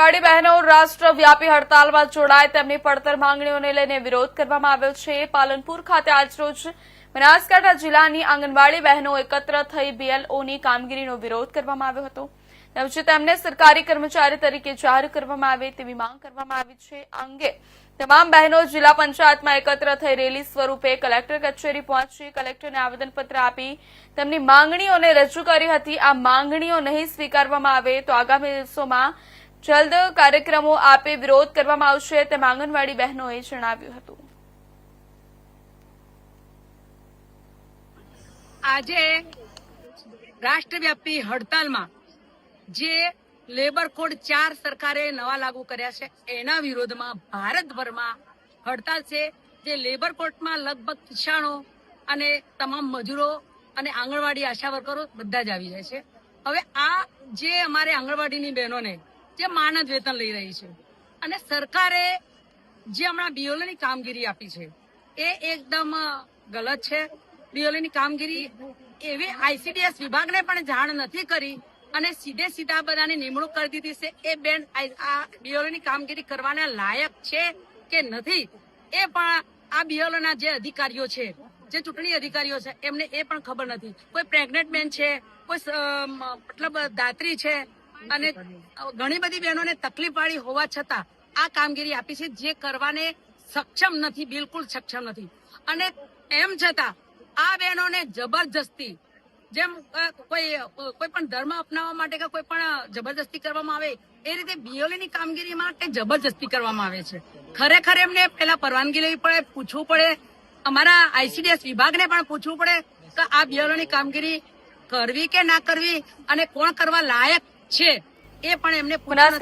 આંગણવાડી બહેનો રાષ્ટ્રવ્યાપી હડતાલમાં જોડાય તેમની પડતર માંગણીઓને લઈને વિરોધ કરવામાં આવ્યો છે। પાલનપુર ખાતે આજરોજ બનાસકાંઠા જિલ્લાની આંગણવાડી બહેનો એકત્ર થઈ બીએલઓની કામગીરીનો વિરોધ કરવામાં આવ્યો હતો। તેમજ તેમને સરકારી કર્મચારી તરીકે જાહેર કરવામાં આવે તેવી માંગ કરવામાં આવી છે। આ અંગે તમામ બહેનો જિલ્લા પંચાયતમાં એકત્ર થઈ રેલી સ્વરૂપે કલેક્ટર કચેરી પહોંચી કલેક્ટરને આવેદનપત્ર આપી તેમની માંગણીઓને રજૂ કરી હતી। આ માંગણીઓ નહીં સ્વીકારવામાં આવે તો આગામી દિવસોમાં જલ્દ કાર્યક્રમો આપે વિરોધ કરવામાં આવશે તેમ આંગણવાડી બહેનોએ જણાવ્યું હતું। આજે રાષ્ટ્રવ્યાપી હડતાલમાં જે લેબર કોડ 4 સરકારે નવા લાગુ કર્યા છે એના વિરોધમાં ભારતભરમાં હડતાલ છે। જે લેબર કોડમાં લગભગ કિસાનો અને તમામ મજૂરો અને આંગણવાડી આશા વર્કરો બધા જ આવી જાય છે। હવે આ જે અમારે આંગણવાડીની બહેનોને જે માનદ વેતન લઈ રહી છે અને સરકારે જે હમણાં બીઓની કામગીરી આપી છે એ એકદમ ગલત છે। બીઓની કામગીરી એવી આઈસીડીએસ વિભાગને પણ જાણ નથી કરી અને સીધા બધાની નિમણૂક કરી દીધી છે। એ બેન આ બીઓની કામગીરી કરવાના લાયક છે કે નથી એ પણ આ બીઓના જે અધિકારીઓ છે જે ચૂંટણી અધિકારીઓ છે એમને એ પણ ખબર નથી। કોઈ પ્રેગ્નેન્ટ બેન છે, કોઈ મતલબ દાત્રી છે અને ઘણી બધી બહેનોને તકલીફ વાળી હોવા છતાં આ કામગીરી આપી છે જે કરવાને સક્ષમ નથી, બિલકુલ સક્ષમ નથી। અને એમ છતાં આ બહેનોને જબરજસ્તી જેમ કોઈ પણ ધર્મ અપનાવવા માટે કે કોઈ પણ જબરજસ્તી કરવામાં આવે એ રીતે બીઓની કામગીરી માટે જબરજસ્તી કરવામાં આવે છે। ખરેખર એમને પેલા પરવાનગી લેવી પડે, પૂછવું પડે, અમારા આઈસીડીએસ વિભાગને પણ પૂછવું પડે કે આ બીઓની કામગીરી કરવી કે ના કરવી અને કોણ કરવા લાયક છે એ પણ એમને પૂછવું